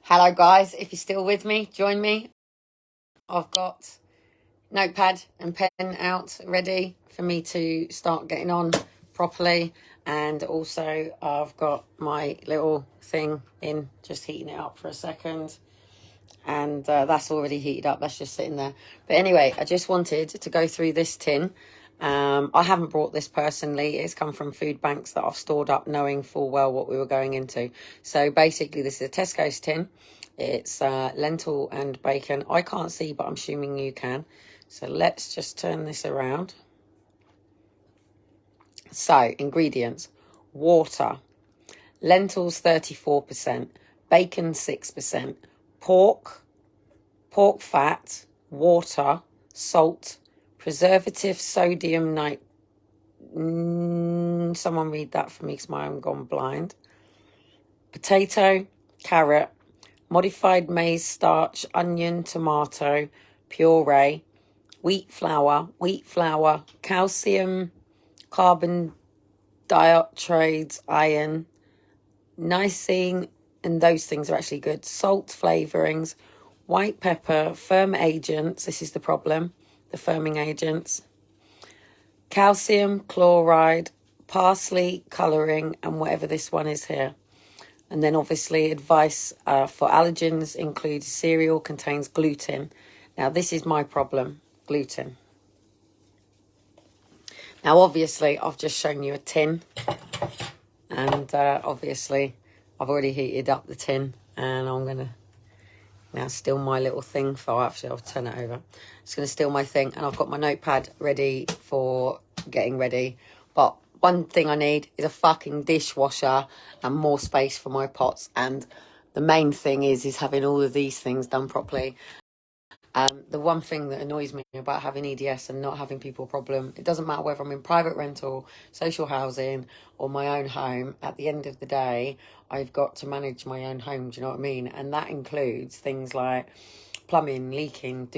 Hello guys, if you're still with me, join me. I've got notepad and pen out ready for me to start getting on properly, and also I've got my little thing in, just heating it up for a second, and that's already heated up, that's just sitting there. But anyway, I just wanted to go through this tin. I haven't brought this personally. It's come from food banks that I've stored up knowing full well what we were going into. So basically this is a Tesco's tin. It's lentil and bacon. I can't see, but I'm assuming you can. So let's just turn this around. So ingredients: water, lentils 34%, bacon 6%, pork fat, water, salt, preservative sodium nitrate. Someone read that for me because I'm gone blind. Potato, carrot, modified maize starch, onion, tomato, puree, wheat flour, calcium, carbon dioxide, iron, niacin, and those things are actually good. Salt flavorings, white pepper, firm agents. This is the problem, the firming agents. Calcium chloride, parsley colouring, and whatever this one is here. And then obviously advice for allergens includes cereal contains gluten. Now this is my problem, gluten. Now obviously I've just shown you a tin, and obviously I've already heated up the tin, and I'm going to now steal my little thing for, actually I'll turn it over. Just going to steal my thing, and I've got my notepad ready for getting ready. But one thing I need is a fucking dishwasher and more space for my pots. And the main thing is having all of these things done properly. The one thing that annoys me about having EDS and not having people problem, it doesn't matter whether I'm in private rental, social housing, or my own home. At the end of the day, I've got to manage my own home, do you know what I mean? And that includes things like plumbing, leaking,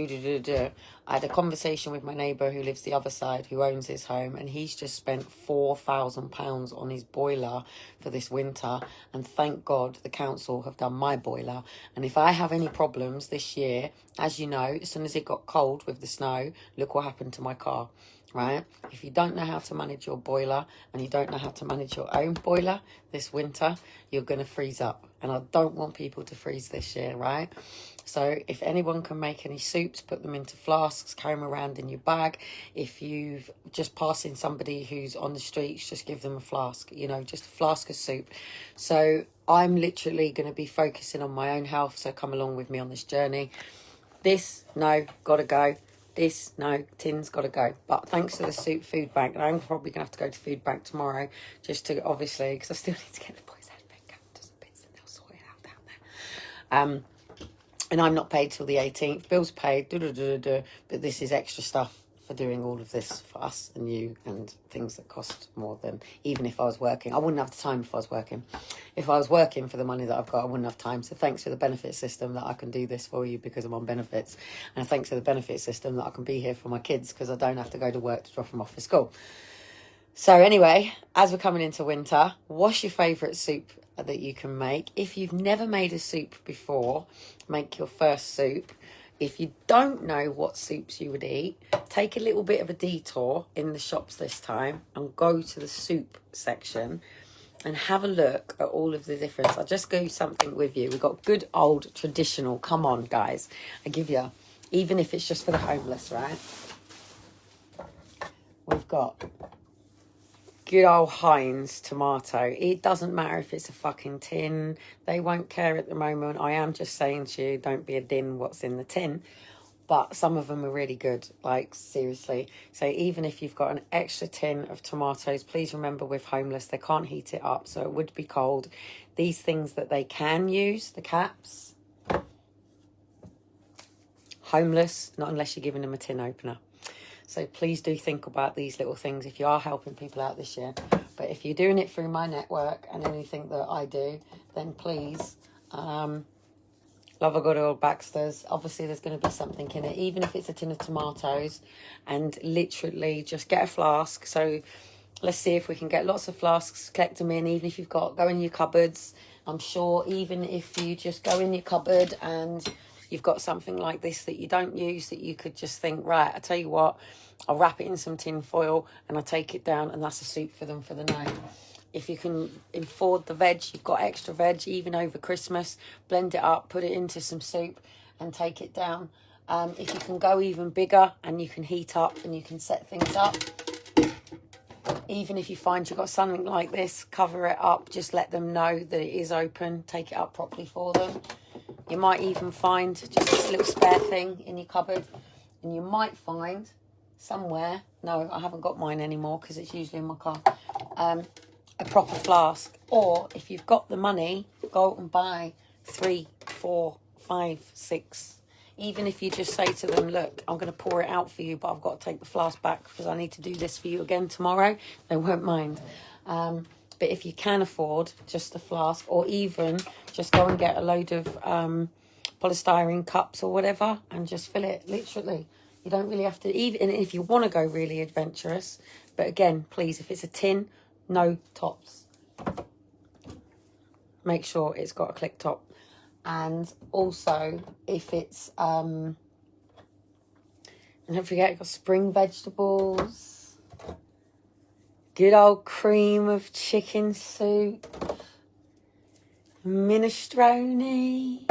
I had a conversation with my neighbour who lives the other side, who owns his home, and he's just spent £4,000 on his boiler for this winter, and thank God the council have done my boiler. And if I have any problems this year, as you know, as soon as it got cold with the snow, look what happened to my car, right? If you don't know how to manage your boiler, and you don't know how to manage your own boiler this winter, you're going to freeze up. And I don't want people to freeze this year, right? So if anyone can make any soups, put them into flasks, carry them around in your bag. If you've just passing somebody who's on the streets, just give them a flask, you know, just a flask of soup. So I'm literally going to be focusing on my own health, so come along with me on this journey. This, no, gotta go. This, no, tin's gotta go. But thanks to the soup food bank, and I'm probably gonna have to go to food bank tomorrow, just to, obviously, because I still need to get the boys out of bed, go to some bits, and they'll sort it out down there. And I'm not paid till the 18th. Bill's paid, but this is extra stuff for doing all of this for us and you, and things that cost more than, even if I was working. I wouldn't have the time if I was working. If I was working for the money that I've got, I wouldn't have time. So thanks for the benefit system that I can do this for you because I'm on benefits. And thanks for the benefit system that I can be here for my kids because I don't have to go to work to drop them off for school. So anyway, as we're coming into winter, what's your favourite soup that you can make? If you've never made a soup before, make your first soup. If you don't know what soups you would eat, take a little bit of a detour in the shops this time and go to the soup section and have a look at all of the difference. I'll just go something with you. We've got good old traditional, come on guys, I give you, even if it's just for the homeless, right? We've got good old Heinz tomato. It doesn't matter if it's a fucking tin. They won't care at the moment. I am just saying to you, don't be a din what's in the tin. But some of them are really good, like seriously. So even if you've got an extra tin of tomatoes, please remember with homeless, they can't heat it up, so it would be cold. These things that they can use, the caps. Homeless, not unless you're giving them a tin opener. So please do think about these little things if you are helping people out this year. But if you're doing it through my network and anything that I do, then please, love a good old Baxter's. Obviously, there's going to be something in it, even if it's a tin of tomatoes. And literally just get a flask. So let's see if we can get lots of flasks, collect them in, even if you've got, go in your cupboards, I'm sure even if you just go in your cupboard and you've got something like this that you don't use, that you could just think, right, I tell you what, I'll wrap it in some tin foil and I take it down, and that's a soup for them for the night. If you can afford the veg, you've got extra veg, even over Christmas, blend it up, put it into some soup and take it down. If you can go even bigger and you can heat up and you can set things up, even if you find you've got something like this, cover it up, just let them know that it is open, take it up properly for them. You might even find just a little spare thing in your cupboard, and you might find somewhere, no, I haven't got mine anymore because it's usually in my car, a proper flask. Or if you've got the money, go and buy 3, 4, 5, 6. Even if you just say to them, look, I'm going to pour it out for you, but I've got to take the flask back because I need to do this for you again tomorrow, they won't mind. But if you can afford just a flask, or even just go and get a load of polystyrene cups or whatever and just fill it, literally. You don't really have to, even if you want to go really adventurous. But again, please, if it's a tin, no tops. Make sure it's got a click top. And also, if it's, and don't forget, you've got spring vegetables, good old cream of chicken soup, minestrone,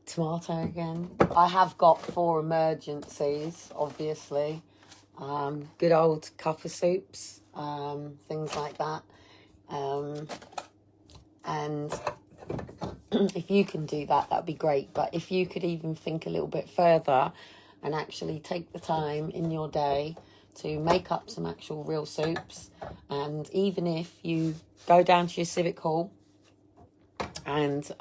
tomato again. I have got 4 emergencies, obviously. Good old cup of soups, things like that. And if you can do that, that'd be great. But if you could even think a little bit further and actually take the time in your day to make up some actual real soups, and even if you go down to your civic hall and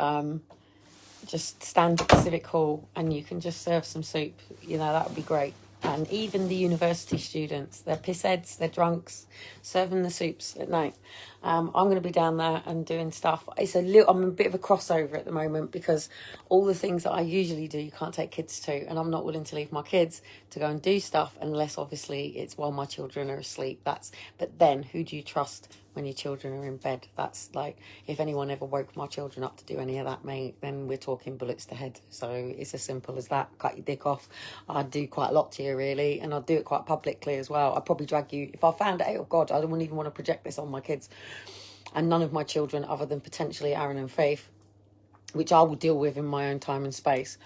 just stand at the civic hall and you can just serve some soup, you know, that would be great. And even the university students, they're pissheads, they're drunks, serving the soups at night. I'm going to be down there and doing stuff. I'm a bit of a crossover at the moment because all the things that I usually do, you can't take kids to, and I'm not willing to leave my kids to go and do stuff unless obviously it's while my children are asleep. But then who do you trust when your children are in bed? That's like, if anyone ever woke my children up to do any of that, mate, then we're talking bullets to head. So it's as simple as that. Cut your dick off. I'd do quite a lot to you, really, and I'd do it quite publicly as well. I'd probably drag you, if I found out, oh God, I wouldn't even want to project this on my kids. And none of my children, other than potentially Aaron and Faith, which I will deal with in my own time and space.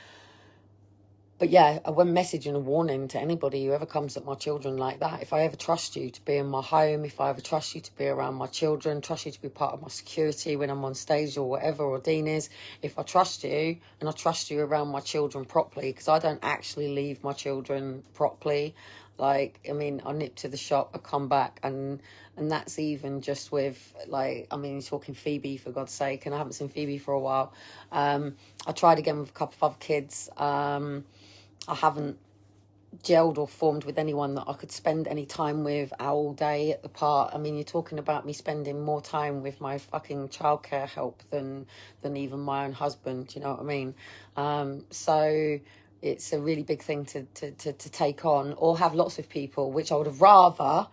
But yeah, I won't message and a warning to anybody who ever comes at my children like that. If I ever trust you to be in my home, if I ever trust you to be around my children, trust you to be part of my security when I'm on stage or whatever, or Dean is, if I trust you, and I trust you around my children properly, because I don't actually leave my children properly. Like, I mean, I nip to the shop, I come back, and that's even just with, like, I mean, you're talking Phoebe, for God's sake, and I haven't seen Phoebe for a while. I tried again with a couple of other kids. I haven't gelled or formed with anyone that I could spend any time with all day at the park. I mean, you're talking about me spending more time with my fucking childcare help than even my own husband, do you know what I mean? So it's a really big thing to take on, or have lots of people, which I would have rather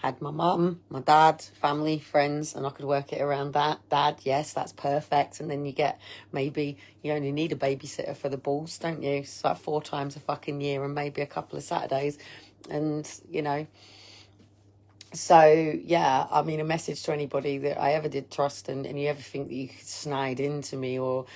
had my mum, my dad, family, friends, and I could work it around that. Dad, yes, that's perfect. And then you get, maybe you only need a babysitter for the balls, don't you? It's like 4 times a fucking year and maybe a couple of Saturdays. And, you know, so, yeah, I mean, a message to anybody that I ever did trust, and you ever think that you could snide into me or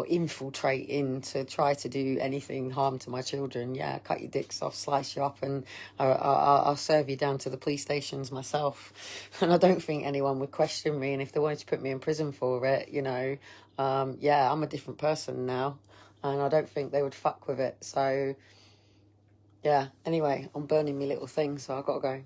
infiltrate in to try to do anything harm to my children, yeah, cut your dicks off, slice you up, and I'll serve you down to the police stations myself. And I don't think anyone would question me, and if they wanted to put me in prison for it, you know, yeah, I'm a different person now, and I don't think they would fuck with it. So, yeah, anyway, I'm burning me little thing, so I've got to go.